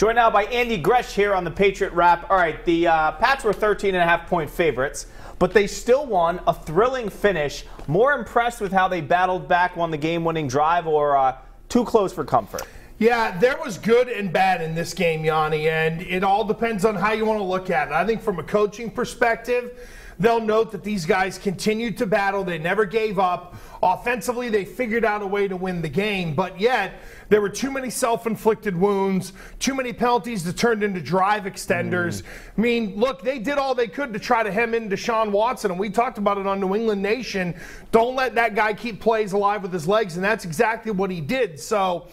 Joined now by Andy Gresh here on the Patriot Wrap. All right, the Pats were 13.5-point favorites, but they still won a thrilling finish. More impressed with how they battled back, won the game-winning drive, or too close for comfort? Yeah, there was good and bad in this game, Yianni, and it all depends on how you want to look at it. I think from a coaching perspective, they'll note that these guys continued to battle. They never gave up. Offensively, they figured out a way to win the game, but yet there were too many self-inflicted wounds, too many penalties that turned into drive extenders. I mean, look, they did all they could to try to hem in Deshaun Watson, and we talked about it on New England Nation. Don't let that guy keep plays alive with his legs, and that's exactly what he did. So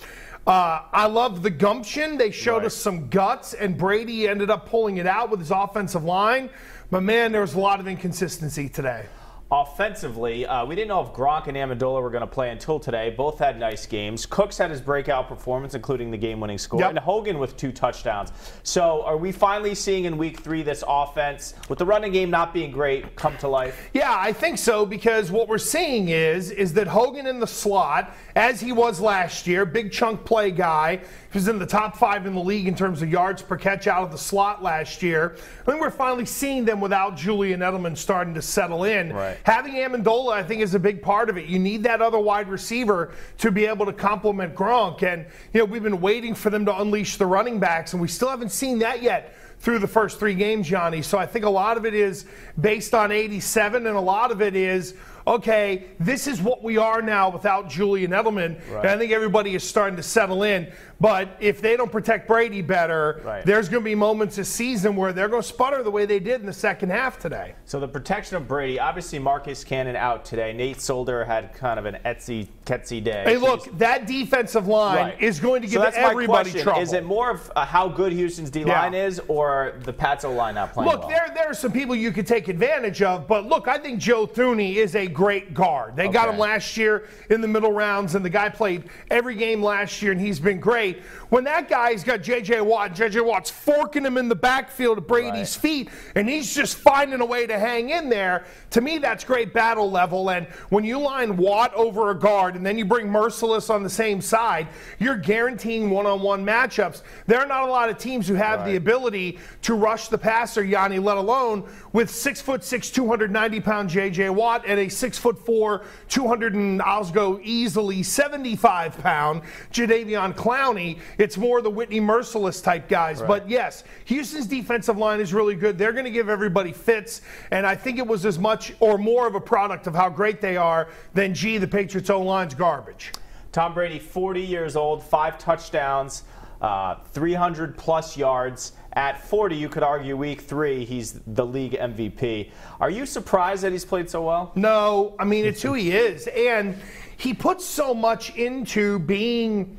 I love the gumption. They showed us some guts, and Brady ended up pulling it out with his offensive line. But, man, there was a lot of inconsistency today. Offensively, we didn't know if Gronk and Amendola were going to play until today. Both had nice games. Cooks had his breakout performance, including the game-winning score, and Hogan with 2 touchdowns. So are we finally seeing in Week 3 this offense, with the running game not being great, come to life? Yeah, I think so, because what we're seeing is that Hogan in the slot, as he was last year, big chunk play guy, he was in the top 5 in the league in terms of yards per catch out of the slot last year. I think we're finally seeing them without Julian Edelman starting to settle in. Right. Having Amendola, I think, is a big part of it. You need that other wide receiver to be able to complement Gronk. And, you know, we've been waiting for them to unleash the running backs, and we still haven't seen that yet through the first 3 games, Yianni. So I think a lot of it is based on 87, and a lot of it is, okay, this is what we are now without Julian Edelman. Right. And I think everybody is starting to settle in. But if they don't protect Brady better, there's going to be moments this season where they're going to sputter the way they did in the second half today. So the protection of Brady, obviously Marcus Cannon out today. Nate Solder had kind of an Etsy-Ketsy day. Hey, look, that defensive line is going to give everybody trouble. Is it more of how good Houston's D-line is, or the Pats O-line not playing well? Look, there are some people you could take advantage of, but look, I think Joe Thuney is a great guard. They got him last year in the middle rounds, and the guy played every game last year, and he's been great. When that guy's got J.J. Watt, J.J. Watt's forking him in the backfield at Brady's feet, and he's just finding a way to hang in there, to me that's great battle level. And when you line Watt over a guard and then you bring Merciless on the same side, you're guaranteeing one-on-one matchups. There are not a lot of teams who have the ability to rush the passer, Yianni, let alone with 6'6", 290-pound J.J. Watt and a 6'4", 200 and I'll go easily 75-pound Jadeveon Clowney. It's more the Whitney Merciless type guys. But yes, Houston's defensive line is really good. They're going to give everybody fits, and I think it was as much or more of a product of how great they are than, gee, the Patriots O-line's garbage. Tom Brady, 40 years old, 5 touchdowns, 300-plus yards. At 40, you could argue Week 3, he's the league MVP. Are you surprised that he's played so well? No. I mean, it's who he is. And he puts so much into being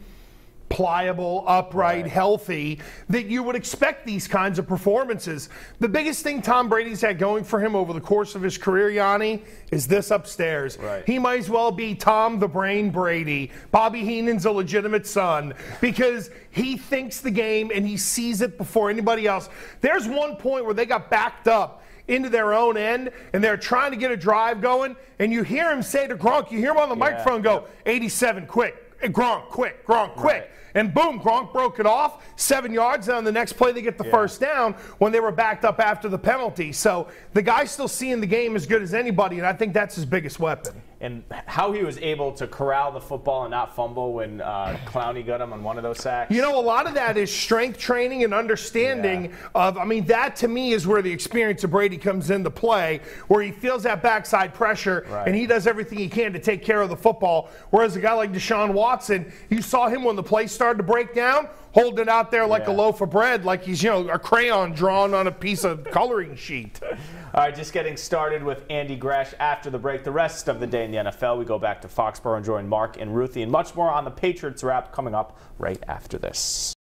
pliable, upright, healthy, that you would expect these kinds of performances. The biggest thing Tom Brady's had going for him over the course of his career, Yianni, is this upstairs. He might as well be Tom the Brain Brady. Bobby Heenan's a legitimate son, because he thinks the game and he sees it before anybody else. There's one point where they got backed up into their own end, and they're trying to get a drive going, and you hear him say to Gronk, you hear him on the microphone go, 87, quick. Gronk, quick, Gronk, quick. And boom, Gronk broke it off, 7 yards. And on the next play, they get the first down when they were backed up after the penalty. So the guy's still seeing the game as good as anybody, and I think that's his biggest weapon. And how he was able to corral the football and not fumble when Clowney got him on one of those sacks. You know, a lot of that is strength training and understanding of, I mean, that to me is where the experience of Brady comes into play, where he feels that backside pressure and he does everything he can to take care of the football. Whereas a guy like Deshaun Watson, you saw him when the play started to break down, holding it out there like a loaf of bread, like he's, you know, a crayon drawn on a piece of coloring sheet. All right, just getting started with Andy Gresh after the break. The rest of the day in the NFL, we go back to Foxborough and join Mark and Ruthie and much more on the Patriots Wrap coming up right after this.